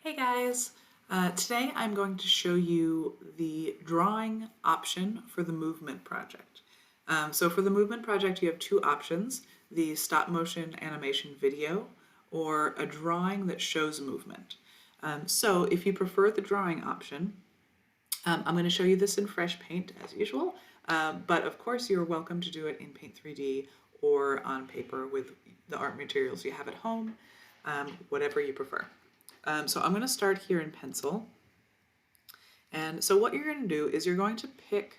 Hey guys! Today I'm going to show you the drawing option for the movement project. So for the movement project you have two options, the stop motion animation video or a drawing that shows movement. So if you prefer the drawing option, I'm going to show you this in Fresh Paint as usual, but of course you're welcome to do it in Paint 3D or on paper with the art materials you have at home, whatever you prefer. So I'm going to start here in pencil. And so what you're going to do is you're going to pick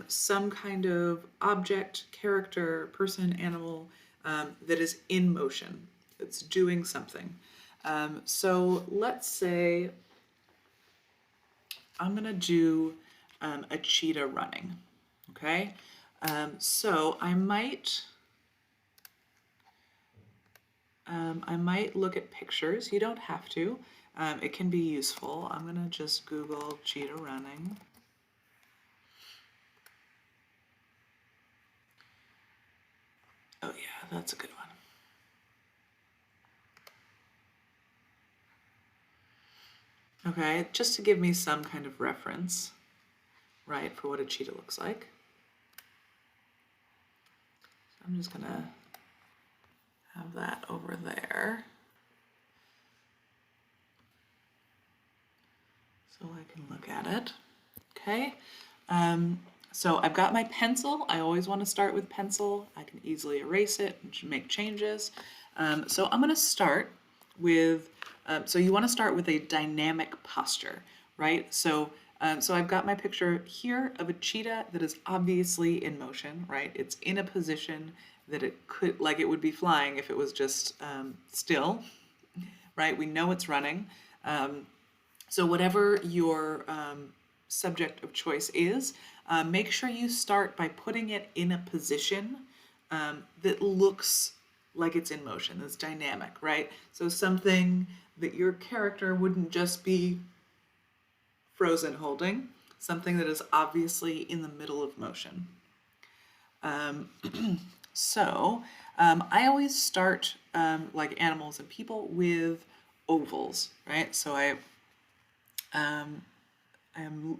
some kind of object, character, person, animal that is in motion, that's doing something. So let's say I'm going to do a cheetah running, okay? So I might look at pictures. You don't have to. It can be useful. I'm going to just Google cheetah running. Oh yeah, that's a good one. Okay, just to give me some kind of reference, right, for what a cheetah looks like. So I'm just going to have that over there, so I can look at it. Okay, so I've got my pencil. I always want to start with pencil. I can easily erase it and make changes. So I'm going to start with, so you want to start with a dynamic posture, right? So I've got my picture here of a cheetah that is obviously in motion, right? It's in a position that it could, like it would be flying if it was just still, right? We know it's running. So whatever your subject of choice is, make sure you start by putting it in a position that looks like it's in motion, that's dynamic, right? So something that your character wouldn't just be frozen holding, something that is obviously in the middle of motion. I always start, like animals and people, with ovals, right? So I'm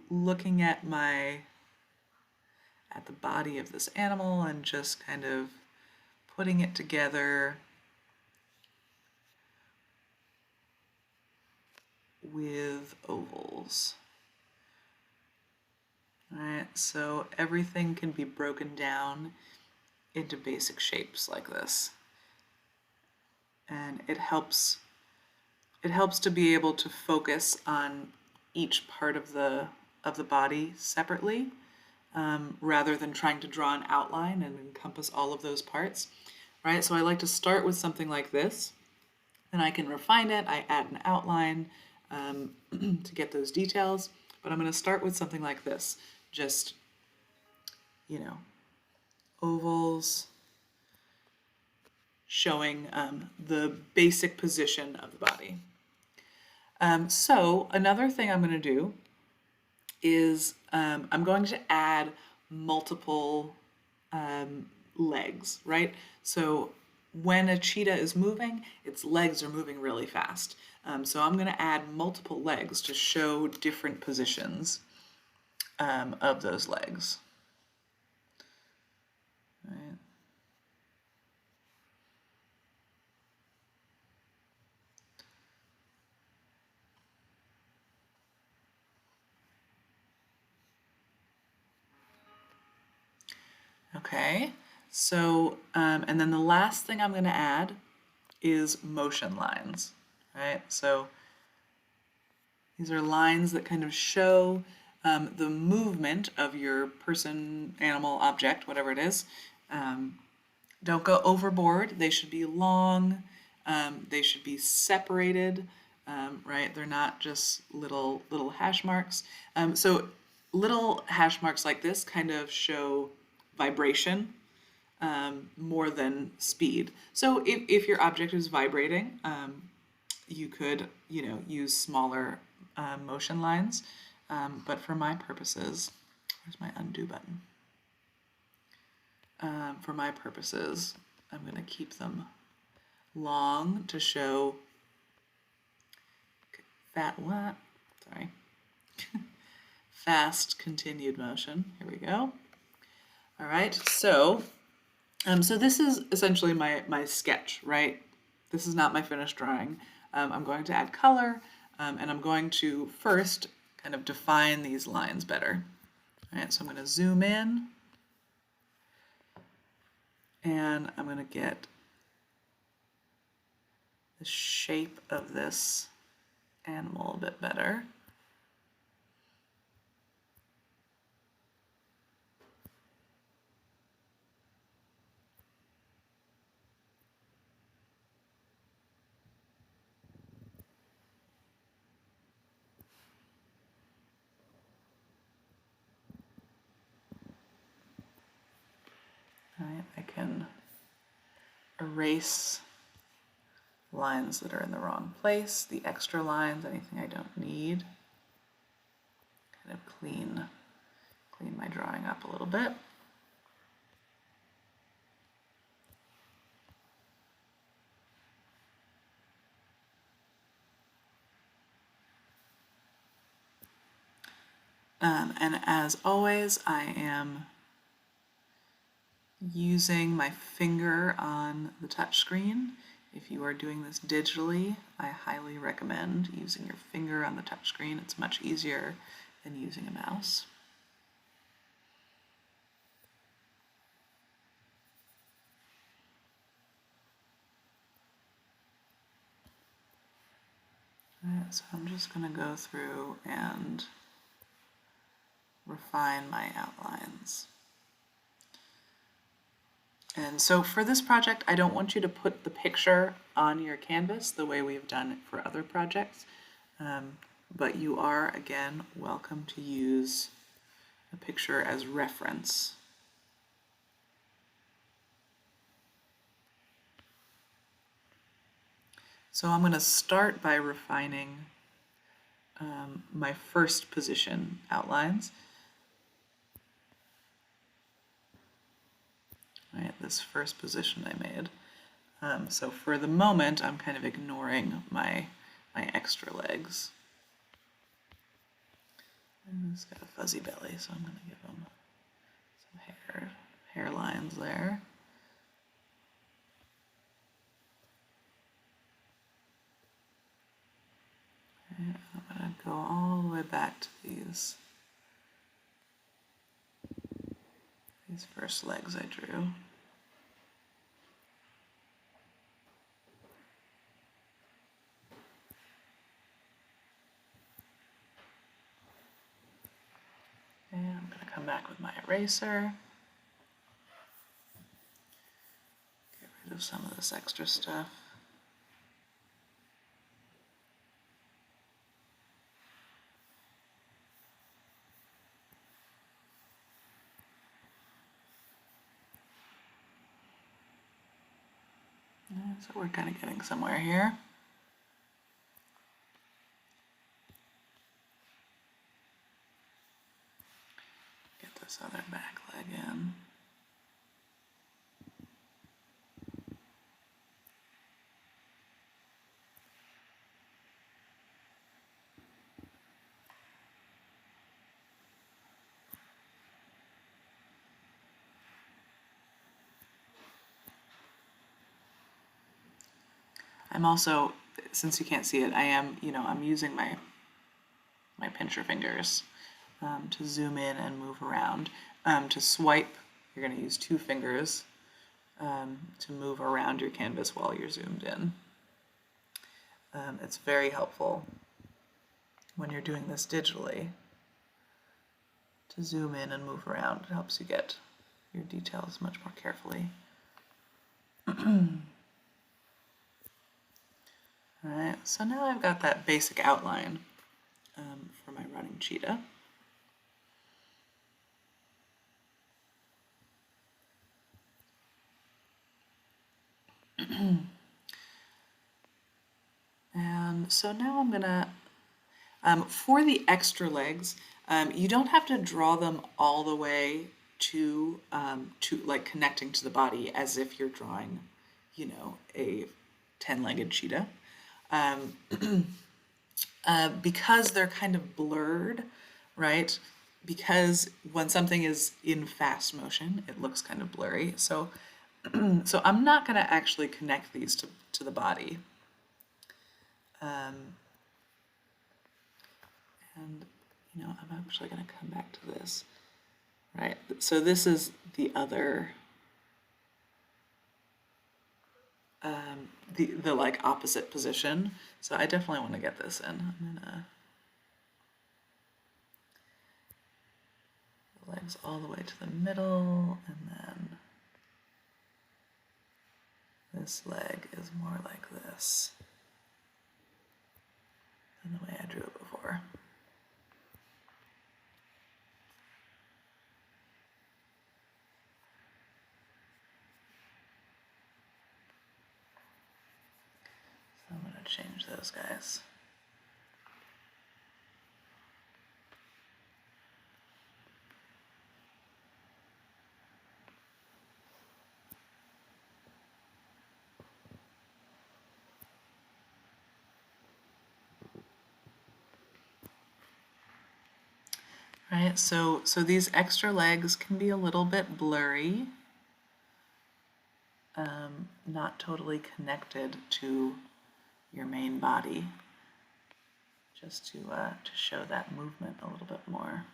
looking at the body of this animal and just kind of putting it together with ovals. All right, so everything can be broken down into basic shapes like this. And it helps to be able to focus on each part of the body separately, rather than trying to draw an outline and encompass all of those parts, right? So I like to start with something like this, then I can refine it. I add an outline to get those details, but I'm going to start with something like this, just, ovals showing the basic position of the body. So another thing I'm going to do is I'm going to add multiple legs, right? So when a cheetah is moving, its legs are moving really fast. So I'm going to add multiple legs to show different positions of those legs. Right. Okay, so, and then the last thing I'm going to add is motion lines, right? So these are lines that kind of show the movement of your person, animal, object, whatever it is. Don't go overboard. They should be long. They should be separated, right? They're not just little hash marks. So little hash marks like this kind of show vibration more than speed. So if your object is vibrating, you could, use smaller motion lines. But for my purposes, where's my undo button? For my purposes, I'm going to keep them long to show fast continued motion. Here we go. All right, so this is essentially my sketch, right? This is not my finished drawing. I'm going to add color, and I'm going to first kind of define these lines better. All right, so I'm going to zoom in, and I'm going to get the shape of this animal a bit better. All right, I can erase lines that are in the wrong place, the extra lines, anything I don't need. Kind of clean my drawing up a little bit. And as always, I am using my finger on the touch screen. If you are doing this digitally, I highly recommend using your finger on the touch screen. It's much easier than using a mouse. All right, so I'm just going to go through and refine my outlines. And so for this project, I don't want you to put the picture on your canvas the way we've done it for other projects, but you are, again, welcome to use a picture as reference. So I'm going to start by refining my first position outlines. Right, this first position I made. So for the moment, I'm kind of ignoring my extra legs. And it's got a fuzzy belly, so I'm going to give him some hair lines there. And I'm going to go all the way back to these first legs I drew. And I'm going to come back with my eraser. Get rid of some of this extra stuff. So we're kind of getting somewhere here. Get this other back leg in. I'm also, since you can't see it, I'm using my pincher fingers to zoom in and move around. To swipe, you're going to use two fingers to move around your canvas while you're zoomed in. It's very helpful when you're doing this digitally to zoom in and move around. It helps you get your details much more carefully. All right, so now I've got that basic outline for my running cheetah. And so now I'm gonna, for the extra legs, you don't have to draw them all the way to like connecting to the body as if you're drawing, a 10-legged cheetah. because they're kind of blurred, right? Because when something is in fast motion, it looks kind of blurry. So, so I'm not going to actually connect these to the body. And, you know, I'm actually going to come back to this, right? So this is the other, the like opposite position. So I definitely want to get this in. I'm gonna legs all the way to the middle, and then this leg is more like this than the way I drew it before. So I'm going to change those guys. Right, so these extra legs can be a little bit blurry, not totally connected to your main body, just to show that movement a little bit more.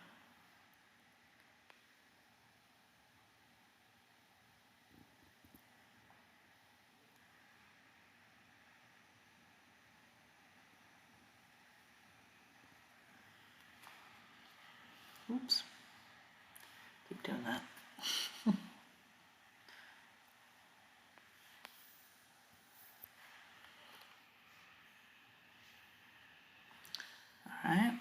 Oops, keep doing that. All right.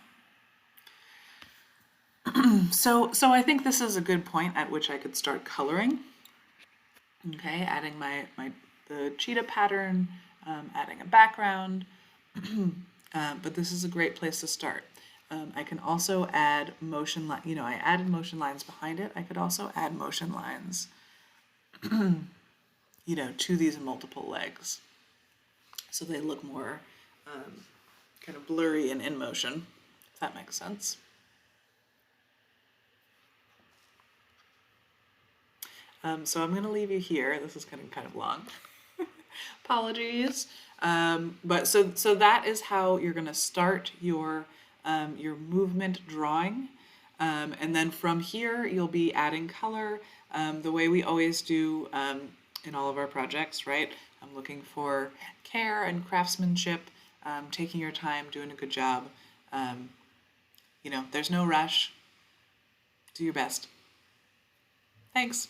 So I think this is a good point at which I could start coloring. Okay, adding the cheetah pattern, adding a background, but this is a great place to start. I can also add motion line. You know, I added motion lines behind it. I could also add motion lines, you know, to these multiple legs, so they look more kind of blurry and in motion. If that makes sense. So I'm going to leave you here. This is getting kind of long. Apologies. But so that is how you're going to start your movement drawing. And then from here, you'll be adding color the way we always do in all of our projects, right? I'm looking for care and craftsmanship, taking your time, doing a good job. You know, there's no rush. Do your best. Thanks.